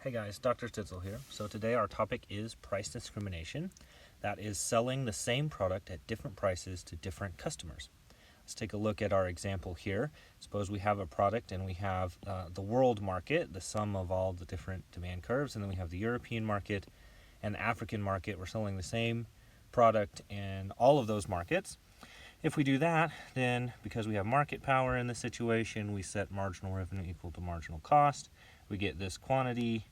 Hey guys, Dr. Stitzel here. So today our topic is price discrimination. That is selling the same product at different prices to different customers. Let's take a look at our example here. Suppose we have a product and we have the world market, the sum of all the different demand curves, and then we have the European market and the African market. We're selling the same product in all of those markets. If we do that, then because we have market power in this situation, we set marginal revenue equal to marginal cost. We get this quantity,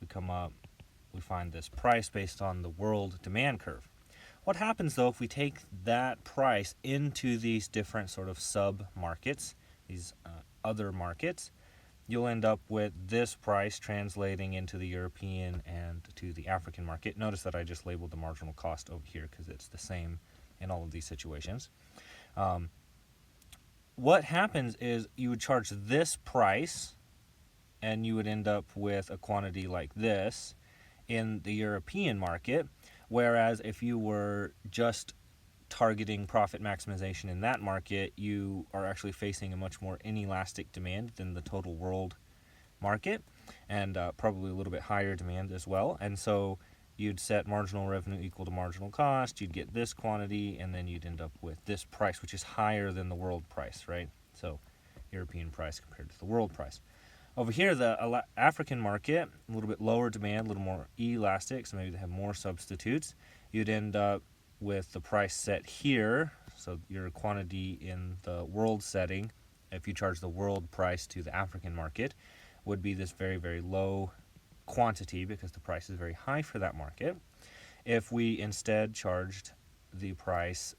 we find this price based on the world demand curve. What happens though if we take that price into these different sort of sub-markets, these other markets, you'll end up with this price translating into the European and to the African market. Notice that I just labeled the marginal cost over here because it's the same in all of these situations. What happens is you would charge this price and you would end up with a quantity like this in the European market, whereas if you were just targeting profit maximization in that market, you are actually facing a much more inelastic demand than the total world market, and probably a little bit higher demand as well. And so you'd set marginal revenue equal to marginal cost, you'd get this quantity, and then you'd end up with this price, which is higher than the world price, right? So European price compared to the world price. Over here, the African market, a little bit lower demand, a little more elastic, so maybe they have more substitutes. You'd end up with the price set here, so your quantity in the world setting, if you charge the world price to the African market, would be this very, very low quantity because the price is very high for that market. If we instead charged the price,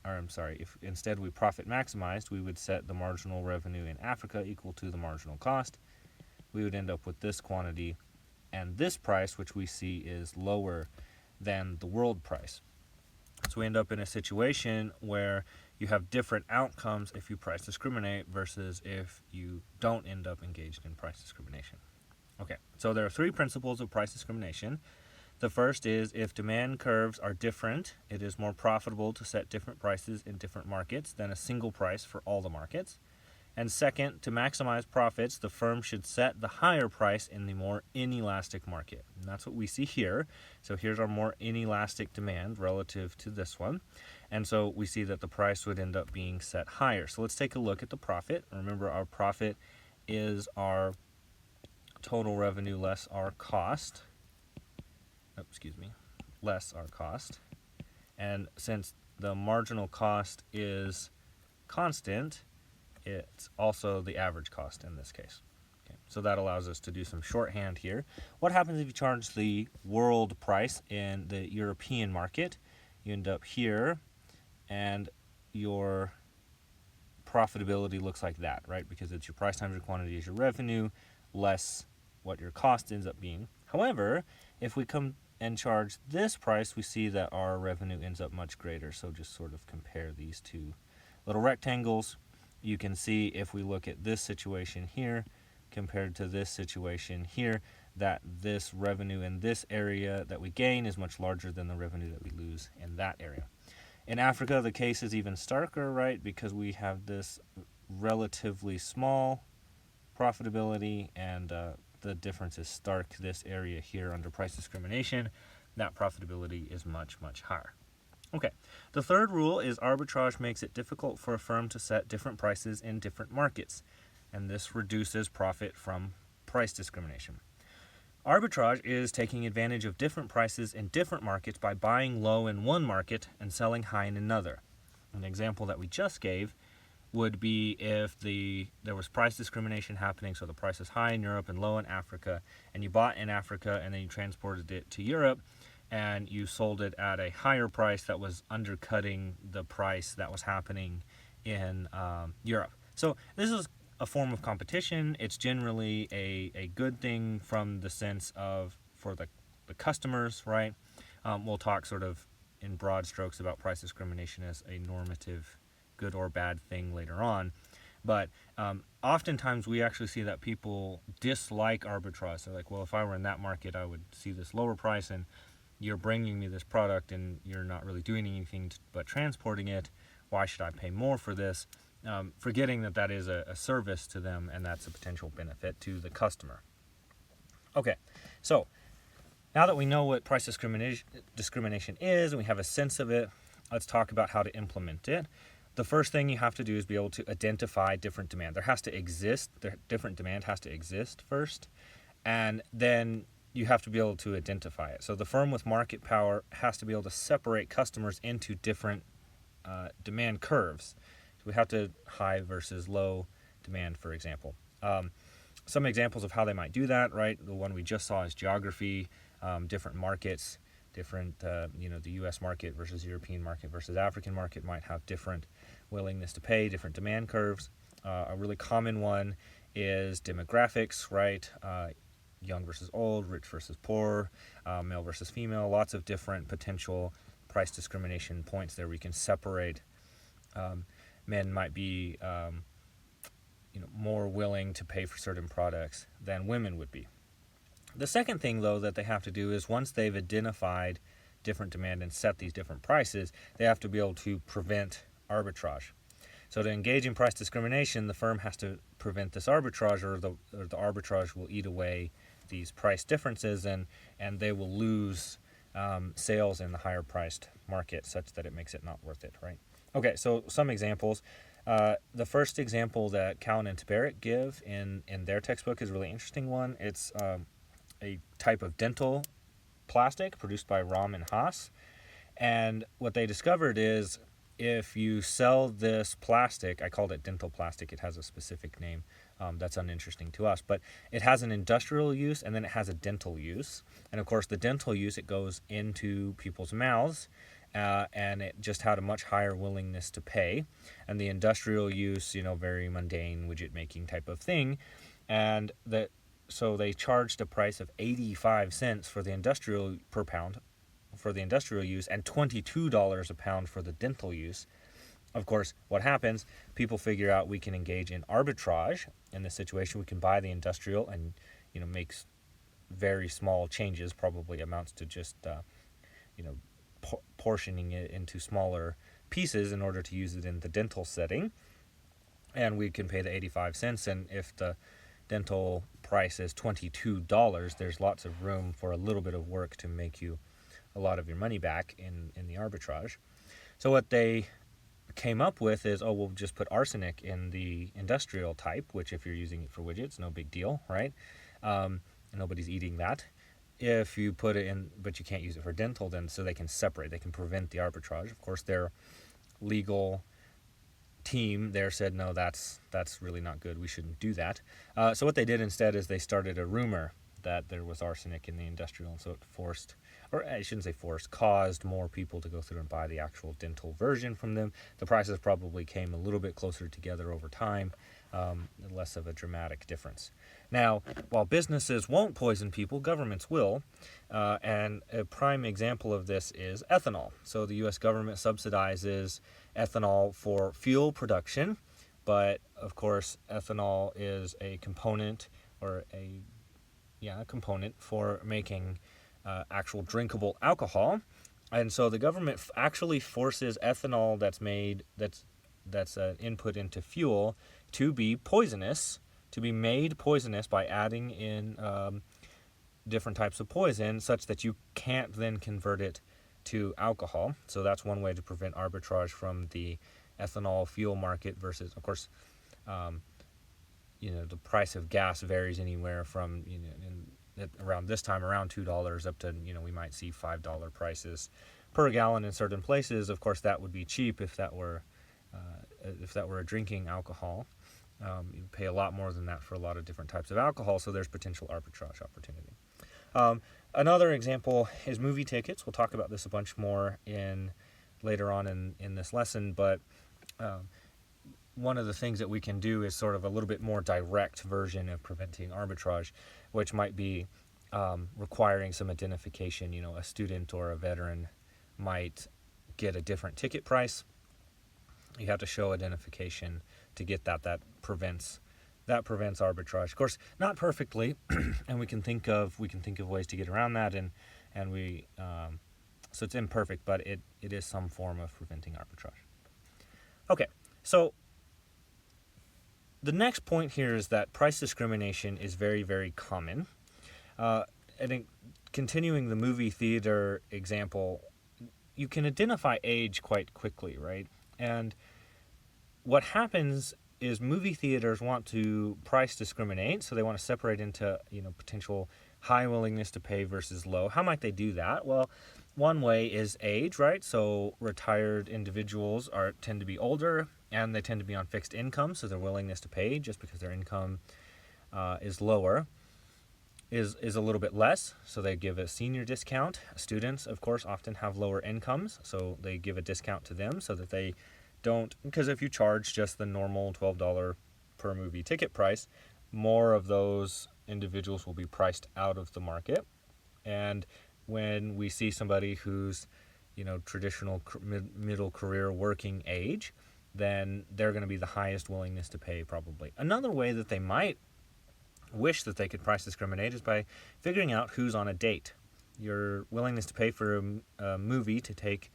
if instead we profit maximized, we would set the marginal revenue in Africa equal to the marginal cost. We would end up with this quantity and this price, which we see is lower than the world price. So we end up in a situation where you have different outcomes if you price discriminate versus if you don't end up engaged in price discrimination. Okay, so there are three principles of price discrimination. The first is if demand curves are different, it is more profitable to set different prices in different markets than a single price for all the markets. And second, to maximize profits, the firm should set the higher price in the more inelastic market. And that's what we see here. So here's our more inelastic demand relative to this one. And so we see that the price would end up being set higher. So let's take a look at the profit. Remember, our profit is our total revenue less our cost. Less our cost. And since the marginal cost is constant, it's also the average cost in this case. Okay, so that allows us to do some shorthand here. What happens if you charge the world price in the European market? You end up here, and your profitability looks like that, right? Because it's your price times your quantity is your revenue, less what your cost ends up being. However, if we come and charge this price, we see that our revenue ends up much greater. So just sort of compare these two little rectangles. You can see if we look at this situation here compared to this situation here, that this revenue in this area that we gain is much larger than the revenue that we lose in that area. In Africa, the case is even starker, right? Because we have this relatively small profitability, and the difference is stark. This area here under price discrimination, that profitability is much, much higher. Okay, the third rule is arbitrage makes it difficult for a firm to set different prices in different markets, and this reduces profit from price discrimination. Arbitrage is taking advantage of different prices in different markets by buying low in one market and selling high in another. An example that we just gave would be if there was price discrimination happening, so the price is high in Europe and low in Africa, and you bought in Africa and then you transported it to Europe, and you sold it at a higher price that was undercutting the price that was happening in Europe. So this is a form of competition. It's generally a good thing from the sense of for the customers, right? We'll talk sort of in broad strokes about price discrimination as a normative good or bad thing later on. But oftentimes we actually see that people dislike arbitrage. They're like, well, if I were in that market, I would see this lower price, and you're bringing me this product and you're not really doing anything but transporting it. Why should I pay more for this? Forgetting that that is a service to them, and that's a potential benefit to the customer. Okay, so now that we know what price discrimination is and we have a sense of it, let's talk about how to implement it. The first thing you have to do is be able to identify different demand. Different demand has to exist first, and then you have to be able to identify it. So the firm with market power has to be able to separate customers into different demand curves. So we have to high versus low demand, for example. Some examples of how they might do that, right? The one we just saw is geography, different markets, different, the U.S. market versus European market versus African market might have different willingness to pay, different demand curves. A really common one is demographics, right? Young versus old, rich versus poor, male versus female, lots of different potential price discrimination points there we can separate. Men might be more willing to pay for certain products than women would be. The second thing, though, that they have to do is once they've identified different demand and set these different prices, they have to be able to prevent arbitrage. So to engage in price discrimination, the firm has to prevent this arbitrage, or the arbitrage will eat away these price differences, and they will lose sales in the higher priced market such that it makes it not worth it, right? Okay, so some examples. The first example that Cowan and Tabarrok give in their textbook is a really interesting one. It's a type of dental plastic produced by Rahm and Haas. And what they discovered is if you sell this plastic, I called it dental plastic, it has a specific name that's uninteresting to us, but it has an industrial use and then it has a dental use. And of course the dental use, it goes into people's mouths, and it just had a much higher willingness to pay. And the industrial use, very mundane widget making type of thing. And so they charged a price of 85 cents for the industrial per pound for the industrial use and $22 a pound for the dental use. Of course, what happens, people figure out we can engage in arbitrage in this situation. We can buy the industrial and makes very small changes, probably amounts to just portioning it into smaller pieces in order to use it in the dental setting. And we can pay the 85 cents, and if the dental price is $22, there's lots of room for a little bit of work to make you a lot of your money back in the arbitrage. So what they came up with is, we'll just put arsenic in the industrial type, which if you're using it for widgets, no big deal, right? Nobody's eating that. If you put it in, but you can't use it for dental, then so they can separate, they can prevent the arbitrage. Of course, their legal team there said, no, that's really not good. We shouldn't do that. So what they did instead is they started a rumor that there was arsenic in the industrial, and so it forced, or I shouldn't say forced, caused more people to go through and buy the actual dental version from them. The prices probably came a little bit closer together over time, less of a dramatic difference. Now, while businesses won't poison people, governments will, and a prime example of this is ethanol. So the U.S. government subsidizes ethanol for fuel production, but of course ethanol is a component, or a component for making actual drinkable alcohol. And so the government actually forces ethanol that's made, that's an input into fuel, to be poisonous, to be made poisonous by adding in different types of poison, such that you can't then convert it to alcohol. So that's one way to prevent arbitrage from the ethanol fuel market versus, of course, the price of gas varies anywhere from, around this time, around $2 up to, we might see $5 prices per gallon in certain places. Of course, that would be cheap if that were a drinking alcohol. You pay a lot more than that for a lot of different types of alcohol, so there's potential arbitrage opportunity. Another example is movie tickets. We'll talk about this a bunch more later on in this lesson, but one of the things that we can do is sort of a little bit more direct version of preventing arbitrage, which might be requiring some identification. A student or a veteran might get a different ticket price. You have to show identification to get that. That prevents arbitrage. Of course, not perfectly, and we can think of ways to get around that, and so it's imperfect, but it is some form of preventing arbitrage. Okay, so the next point here is that price discrimination is very, very common. I think continuing the movie theater example, you can identify age quite quickly, right? And what happens is movie theaters want to price discriminate, so they want to separate into potential high willingness to pay versus low. How might they do that? Well, one way is age, right? So retired individuals tend to be older, and they tend to be on fixed income, so their willingness to pay, just because their income is lower, is a little bit less, so they give a senior discount. Students, of course, often have lower incomes, so they give a discount to them so that they don't, because if you charge just the normal $12 per movie ticket price, more of those individuals will be priced out of the market. And when we see somebody who's traditional middle career working age, then they're going to be the highest willingness to pay probably. Another way that they might wish that they could price discriminate is by figuring out who's on a date. Your willingness to pay for a movie to take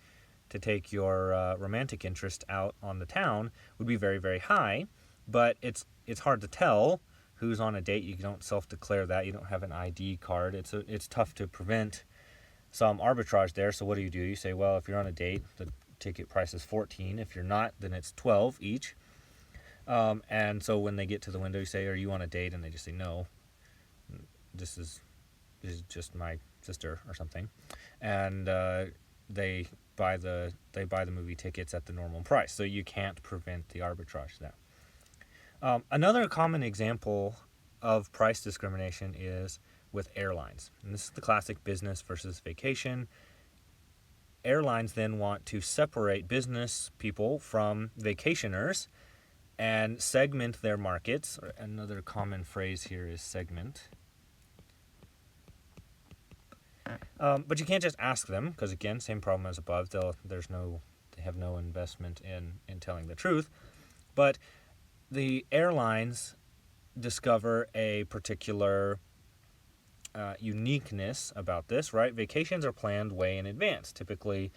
your romantic interest out on the town would be very, very high, but it's hard to tell who's on a date. You don't self-declare that. You don't have an ID card. It's tough to prevent some arbitrage there. So what do? You say, well, if you're on a date, the ticket price is $14. If you're not, then it's $12 each. And so when they get to the window, you say, are you on a date? And they just say, no, this is just my sister or something. And they buy the movie tickets at the normal price. So you can't prevent the arbitrage there. Another common example of price discrimination is with airlines. And this is the classic business versus vacation. Airlines then want to separate business people from vacationers and segment their markets. Another common phrase here is segment. But you can't just ask them, because again, same problem as above. They have no investment in telling the truth. But the airlines discover a particular uniqueness about this, right? Vacations are planned way in advance. Typically,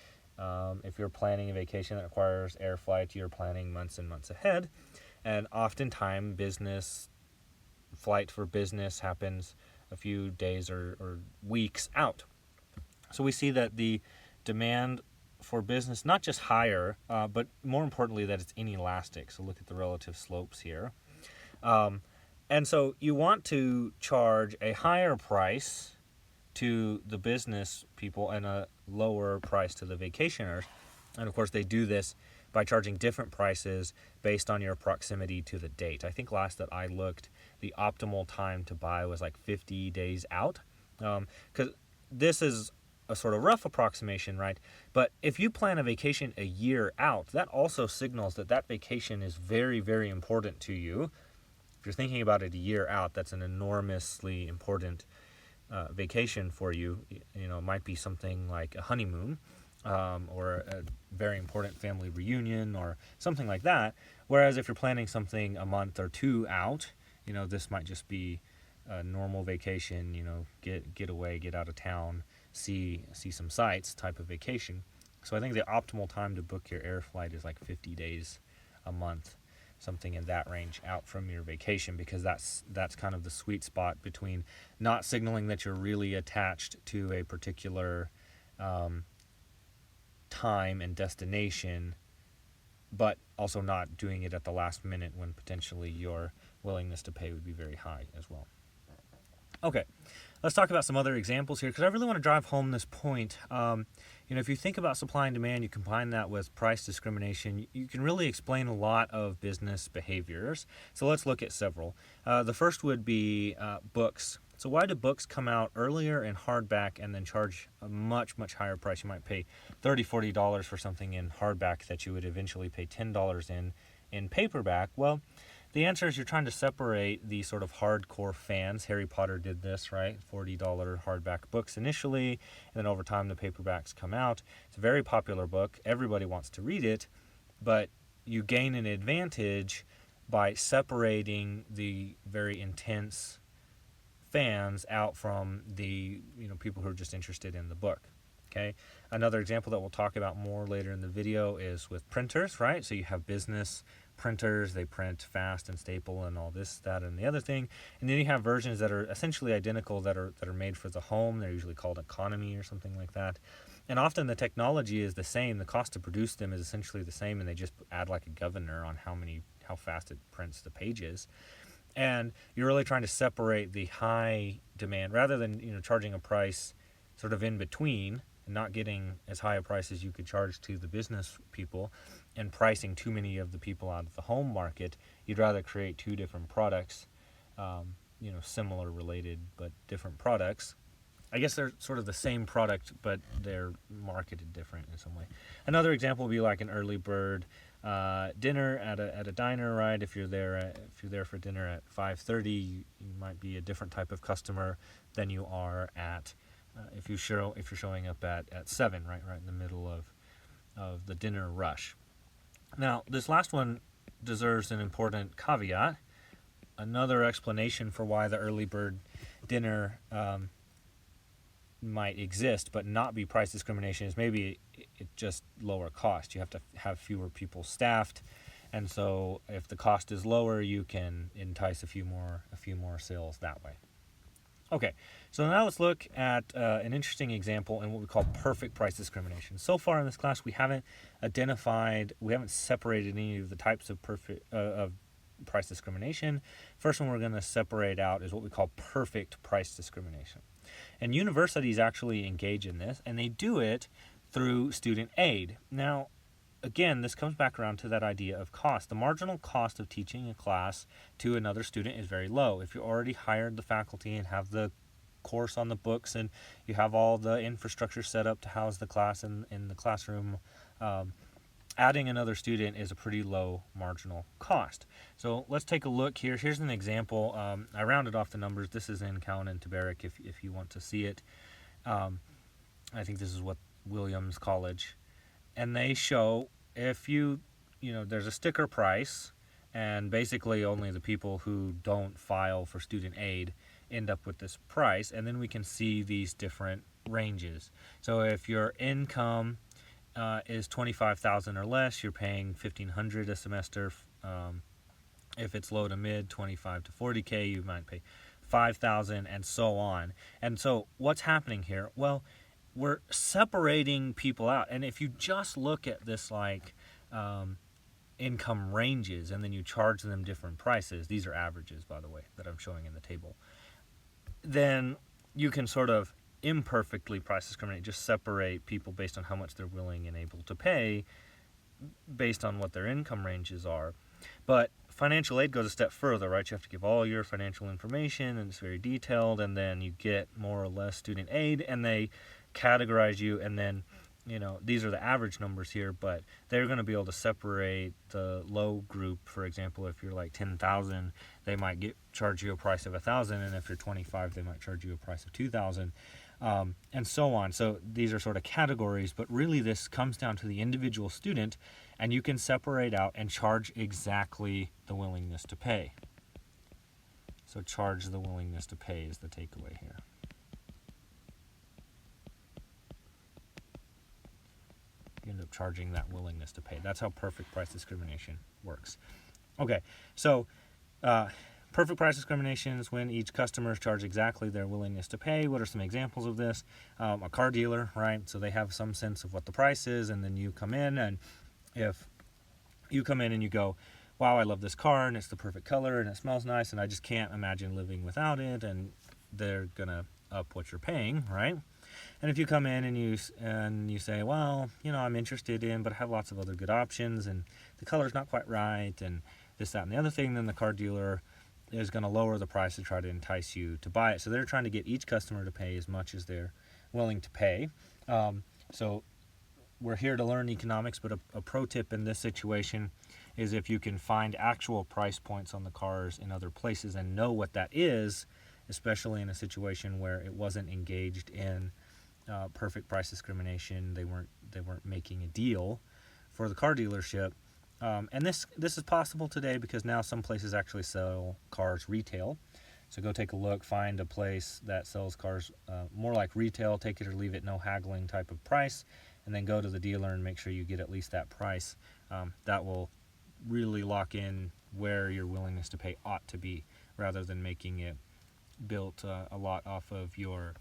if you're planning a vacation that requires air flight, you're planning months and months ahead. And oftentimes, flight for business happens a few days or weeks out. So we see that the demand for business, not just higher, but more importantly that it's inelastic. So look at the relative slopes here. And so you want to charge a higher price to the business people and a lower price to the vacationers. And of course they do this by charging different prices based on your proximity to the date. I think last that I looked, the optimal time to buy was like 50 days out. Because this is a sort of rough approximation, right? But if you plan a vacation a year out, that also signals that vacation is very, very important to you. If you're thinking about it a year out, that's an enormously important vacation for you. It might be something like a honeymoon, or a very important family reunion or something like that. Whereas if you're planning something a month or two out, this might just be a normal vacation, get away, get out of town, see some sights type of vacation. So I think the optimal time to book your air flight is like 50 days a month, something in that range out from your vacation, because that's kind of the sweet spot between not signaling that you're really attached to a particular time and destination, but also not doing it at the last minute when potentially your willingness to pay would be very high as well. Okay, let's talk about some other examples here, because I really want to drive home this point. If you think about supply and demand, you combine that with price discrimination, you can really explain a lot of business behaviors. So let's look at several. The first would be books. So why do books come out earlier in hardback and then charge a much, much higher price? You might pay $30, $40 for something in hardback that you would eventually pay $10 in paperback. Well, the answer is you're trying to separate the sort of hardcore fans. Harry Potter did this, right? $40 hardback books initially, and then over time the paperbacks come out. It's a very popular book. Everybody wants to read it, but you gain an advantage by separating the very intense fans out from the people who are just interested in the book. Okay. Another example that we'll talk about more later in the video is with printers, right? So you have business printers. They print fast and staple and all this, that, and the other thing. And then you have versions that are essentially identical that are made for the home. They're usually called economy or something like that. And often the technology is the same. The cost to produce them is essentially the same, and they just add like a governor on how fast it prints the pages. And you're really trying to separate the high demand rather than charging a price sort of in between and not getting as high a price as you could charge to the business people and pricing too many of the people out of the home market. You'd rather create two different products, similar related but different products. I guess they're sort of the same product, but they're marketed different in some way. Another example would be like an early bird dinner at a diner, right? If you're there for dinner at 5:30, you might be a different type of customer than you are at if you're showing up at 7, right in the middle of the dinner rush. Now, this last one deserves an important caveat. Another explanation for why the early bird dinner might exist but not be price discrimination is maybe it just lower cost. You have to have fewer people staffed, and so if the cost is lower, you can entice a few more sales that way. Okay, so now let's look at an interesting example in what we call perfect price discrimination. So far in this class, we haven't separated any of the types of price discrimination. First one we're going to separate out is what we call perfect price discrimination. And universities actually engage in this, and they do it through student aid. Now, again, this comes back around to that idea of cost. The marginal cost of teaching a class to another student is very low. If you already hired the faculty and have the course on the books and you have all the infrastructure set up to house the class in the classroom, adding another student is a pretty low marginal cost. So let's take a look here. Here's an example. I rounded off the numbers. This is in Cowan and Tabarrok if you want to see it. I think this is what Williams College. And they show if there's a sticker price, and basically only the people who don't file for student aid end up with this price. And then we can see these different ranges. So if your income is $25,000 or less, you're paying $1,500 a semester. If it's low to mid, $25,000 to $40,000, you might pay $5,000, and so on. And so what's happening here? Well, we're separating people out. And if you just look at this income ranges and then you charge them different prices, these are averages, by the way, that I'm showing in the table, then you can sort of imperfectly price discriminate, just separate people based on how much they're willing and able to pay based on what their income ranges are. But financial aid goes a step further, right? You have to give all your financial information, and it's very detailed, and then you get more or less student aid, and they categorize you, and then these are the average numbers here, but they're going to be able to separate the low group. For example, if you're like 10,000, they might charge you a price of 1,000, and if you're 25, they might charge you a price of 2,000, and so on. So these are sort of categories, but really this comes down to the individual student, and you can separate out and charge exactly the willingness to pay. So charge the willingness to pay is the takeaway here. You end up charging that willingness to pay. That's how perfect price discrimination works. Okay, so perfect price discrimination is when each customer is charged exactly their willingness to pay. What are some examples of this? A car dealer, right? So they have some sense of what the price is, and then you come in, and if you come in and you go, wow, I love this car, and it's the perfect color, and it smells nice, and I just can't imagine living without it, and they're going to up what you're paying, right? And if you come in and you say, well, I'm interested in, but I have lots of other good options, and the color's not quite right, and this, that, and the other thing, then the car dealer is going to lower the price to try to entice you to buy it. So they're trying to get each customer to pay as much as they're willing to pay. So we're here to learn economics, but a pro tip in this situation is if you can find actual price points on the cars in other places and know what that is, especially in a situation where it wasn't engaged in perfect price discrimination, they weren't making a deal for the car dealership. And this is possible today because now some places actually sell cars retail. So go take a look, find a place that sells cars more like retail, take it or leave it, no haggling type of price, and then go to the dealer and make sure you get at least that price. That will really lock in where your willingness to pay ought to be, rather than making it built a lot off of your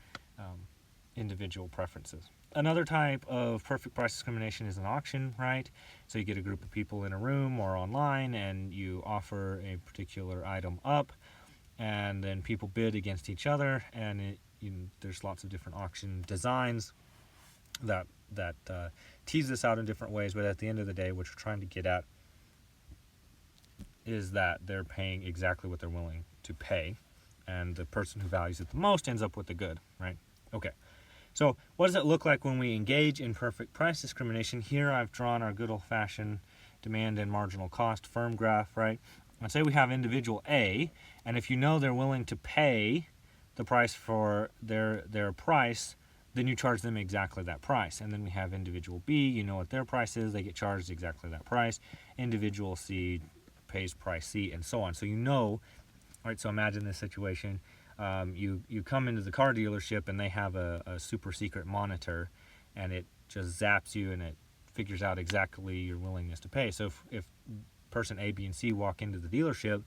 individual preferences. Another type of perfect price discrimination is an auction, right? So you get a group of people in a room or online, and you offer a particular item up, and then people bid against each other, and there's lots of different auction designs that tease this out in different ways. But at the end of the day, what you're trying to get at is that they're paying exactly what they're willing to pay, and the person who values it the most ends up with the good, right? Okay. So what does it look like when we engage in perfect price discrimination? Here I've drawn our good old-fashioned demand and marginal cost firm graph, right? And say we have individual A, and if you know they're willing to pay the price for their price, then you charge them exactly that price. And then we have individual B, you know what their price is, they get charged exactly that price. Individual C pays price C, and so on. So you know, right? So imagine this situation. You come into the car dealership and they have a super secret monitor, and it just zaps you and it figures out exactly your willingness to pay. So if person A, B, and C walk into the dealership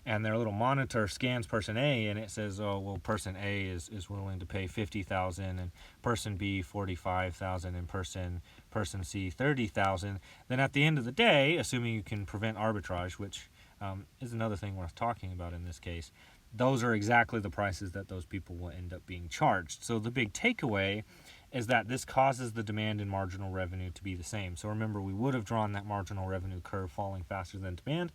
and their little monitor scans person A and it says, oh, well, person A is willing to pay $50,000 and person B $45,000 and person C $30,000, then at the end of the day, assuming you can prevent arbitrage, which is another thing worth talking about in this case, those are exactly the prices that those people will end up being charged. So the big takeaway is that this causes the demand and marginal revenue to be the same. So remember, we would have drawn that marginal revenue curve falling faster than demand,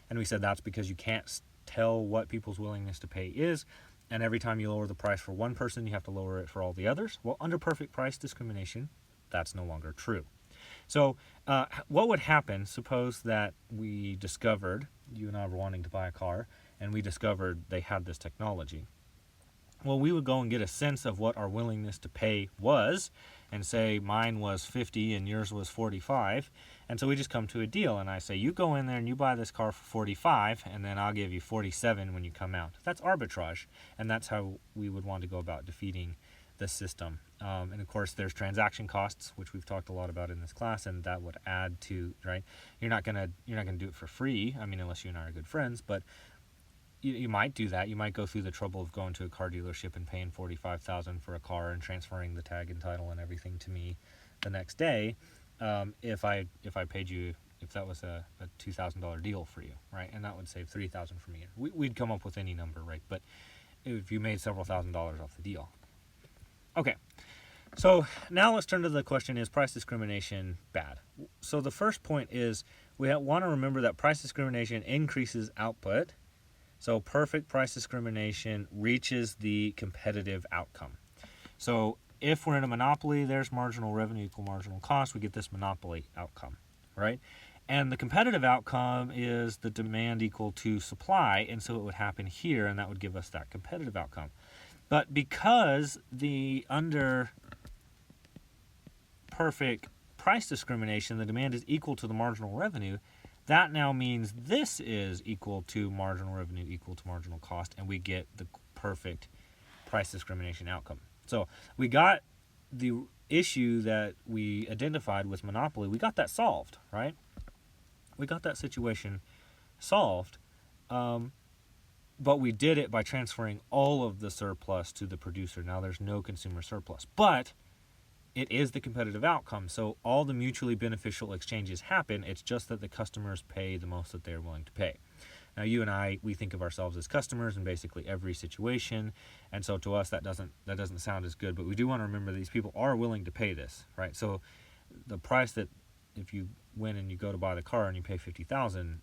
and we said that's because you can't tell what people's willingness to pay is, and every time you lower the price for one person, you have to lower it for all the others. Well, under perfect price discrimination, that's no longer true. So what would happen, suppose that we discovered, you and I were wanting to buy a car, and we discovered they had this technology. Well, we would go and get a sense of what our willingness to pay was, and say mine was 50 and yours was 45, and so we just come to a deal, and I say, you go in there and you buy this car for 45, and then I'll give you 47 when you come out. That's arbitrage, and that's how we would want to go about defeating the system. And of course, there's transaction costs, which we've talked a lot about in this class, and that would add to, right? You're not gonna do it for free. I mean, unless you and I are good friends, but you might do that. You might go through the trouble of going to a car dealership and paying $45,000 for a car and transferring the tag and title and everything to me the next day. If I paid you, if that was a $2,000 deal for you, right? And that would save $3,000 for me. We'd come up with any number, right? But if you made several $1,000s off the deal. Okay. So now let's turn to the question, is price discrimination bad? So the first point is we want to remember that price discrimination increases output. So perfect price discrimination reaches the competitive outcome. So if we're in a monopoly, there's marginal revenue equal marginal cost. We get this monopoly outcome, right? And the competitive outcome is the demand equal to supply, and so it would happen here, and that would give us that competitive outcome. But because under perfect price discrimination, the demand is equal to the marginal revenue, that now means this is equal to marginal revenue equal to marginal cost, and we get the perfect price discrimination outcome. So we got the issue that we identified with monopoly, we got that solved, right? We got that situation solved, but we did it by transferring all of the surplus to the producer. Now there's no consumer surplus, but it is the competitive outcome. So all the mutually beneficial exchanges happen. It's just that the customers pay the most that they're willing to pay. Now you and I, we think of ourselves as customers in basically every situation, and so to us that doesn't sound as good. But we do want to remember that these people are willing to pay this, right? So the price that if you win and you go to buy the car and you pay $50,000,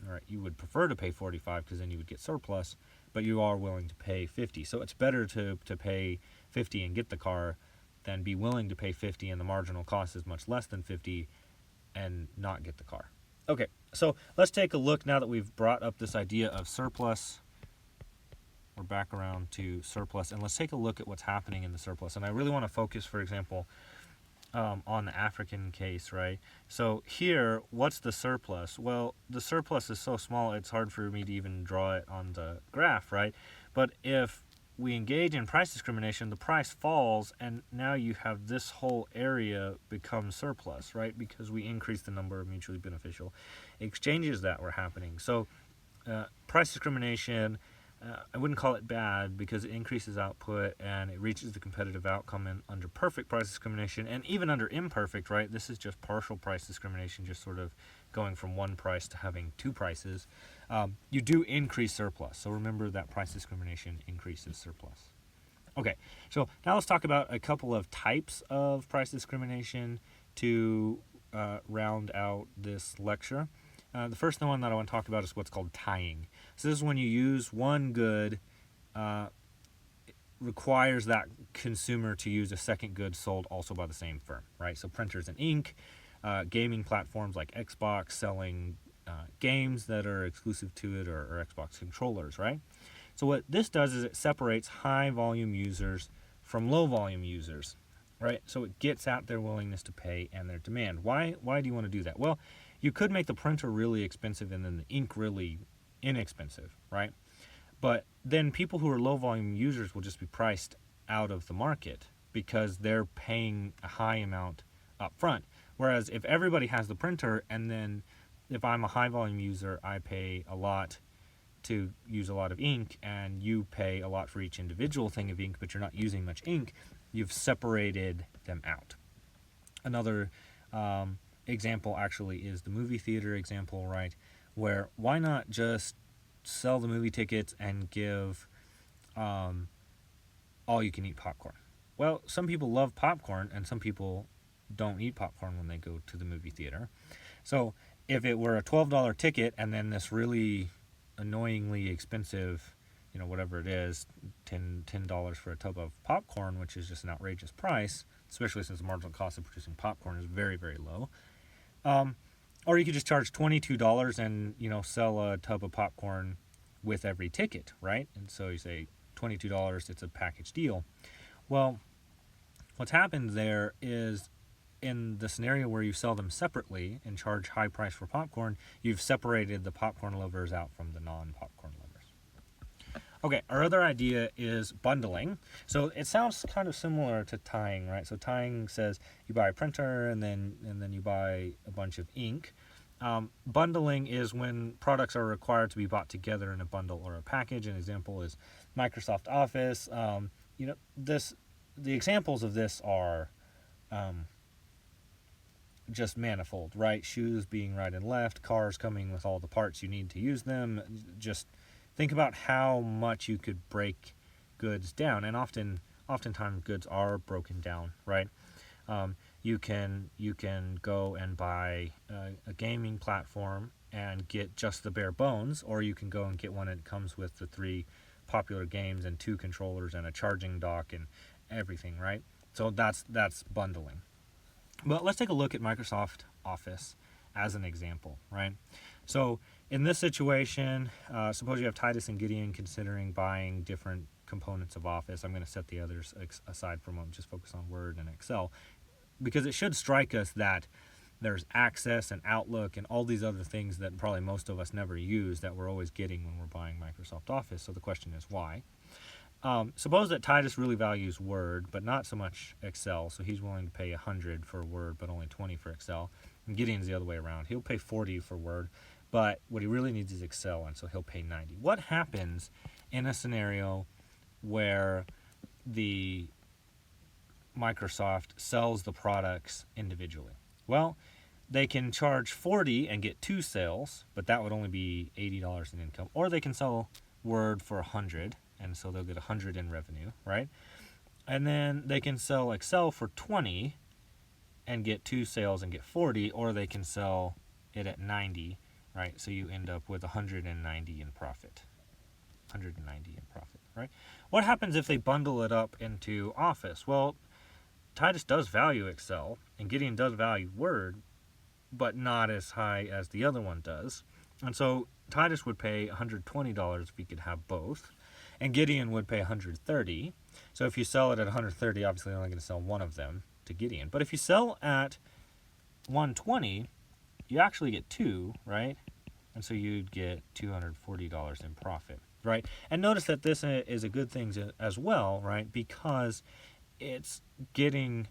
right, you would prefer to pay 45 because then you would get surplus, but you are willing to pay 50. So it's better to pay 50 and get the car than be willing to pay 50 and the marginal cost is much less than 50 and not get the car. Okay, so let's take a look now that we've brought up this idea of surplus. We're back around to surplus, and let's take a look at what's happening in the surplus. And I really want to focus, for example, on the African case, right? So here, what's the surplus? Well, the surplus is so small, it's hard for me to even draw it on the graph, right? But if we engage in price discrimination, the price falls, and now you have this whole area become surplus, right? Because we increase the number of mutually beneficial exchanges that were happening. So price discrimination, I wouldn't call it bad because it increases output and it reaches the competitive outcome under perfect price discrimination, and even under imperfect, right? This is just partial price discrimination, just sort of going from one price to having two prices. You do increase surplus. So remember that price discrimination increases surplus. Okay, so now let's talk about a couple of types of price discrimination to round out this lecture. The first one that I want to talk about is what's called tying. So this is when you use one good, requires that consumer to use a second good sold also by the same firm, right? So printers and ink, gaming platforms like Xbox selling games that are exclusive to it, or Xbox controllers, right? So what this does is it separates high volume users from low volume users, right? So it gets at their willingness to pay and their demand. Why do you want to do that? Well, you could make the printer really expensive and then the ink really inexpensive, right? But then people who are low volume users will just be priced out of the market because they're paying a high amount up front. Whereas if everybody has the printer, and then if I'm a high volume user, I pay a lot to use a lot of ink, and you pay a lot for each individual thing of ink, but you're not using much ink, you've separated them out. Another example actually is the movie theater example, right? Where why not just sell the movie tickets and give all you can eat popcorn? Well, some people love popcorn and some people don't eat popcorn when they go to the movie theater. So if it were a $12 ticket and then this really annoyingly expensive, whatever it is, $10 for a tub of popcorn, which is just an outrageous price, especially since the marginal cost of producing popcorn is very, very low. Or you could just charge $22 and, sell a tub of popcorn with every ticket, right? And so you say $22, it's a package deal. Well, what's happened there is, in the scenario where you sell them separately and charge high price for popcorn, you've separated the popcorn lovers out from the non-popcorn lovers. Okay, our other idea is bundling. So it sounds kind of similar to tying, right? So tying says you buy a printer and then you buy a bunch of ink. Bundling is when products are required to be bought together in a bundle or a package. An example is Microsoft Office. The examples of this are just manifold, right? Shoes being right and left, cars coming with all the parts you need to use them. Just think about how much you could break goods down, and oftentimes goods are broken down, right? You can go and buy a gaming platform and get just the bare bones, or you can go and get one that comes with the 3 popular games and 2 controllers and a charging dock and everything, right? So that's bundling. But let's take a look at Microsoft Office as an example, right? So in this situation, suppose you have Titus and Gideon considering buying different components of Office. I'm going to set the others aside for a moment, just focus on Word and Excel, because it should strike us that there's Access and Outlook and all these other things that probably most of us never use that we're always getting when we're buying Microsoft Office. So the question is why? Suppose that Titus really values Word, but not so much Excel, so he's willing to pay $100 for Word, but only $20 for Excel. And Gideon's the other way around. He'll pay $40 for Word, but what he really needs is Excel, and so he'll pay $90. What happens in a scenario where the Microsoft sells the products individually? Well, they can charge $40 and get 2 sales, but that would only be $80 in income. Or they can sell Word for $100, and so they'll get $100 in revenue, right? And then they can sell Excel for $20 and get 2 sales and get $40, or they can sell it at $90, right? So you end up with $190 in profit. $190 in profit, right? What happens if they bundle it up into Office? Well, Titus does value Excel, and Gideon does value Word, but not as high as the other one does. And so Titus would pay $120 if he could have both, and Gideon would pay $130. So if you sell it at $130, obviously you're only going to sell one of them to Gideon. But if you sell at $120, you actually get 2, right? And so you'd get $240 in profit. right? And notice that this is a good thing as well, right? Because it's getting,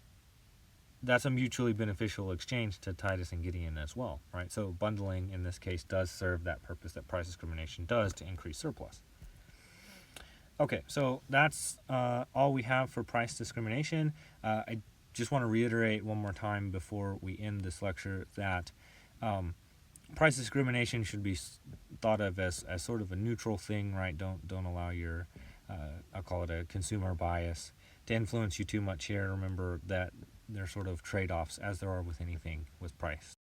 that's a mutually beneficial exchange to Titus and Gideon as well, right? So bundling in this case does serve that purpose that price discrimination does, to increase surplus. Okay, so that's all we have for price discrimination. I just want to reiterate one more time before we end this lecture that price discrimination should be thought of as sort of a neutral thing, right? Don't allow your I'll call it a consumer bias to influence you too much here. Remember that there's sort of trade-offs, as there are with anything with price.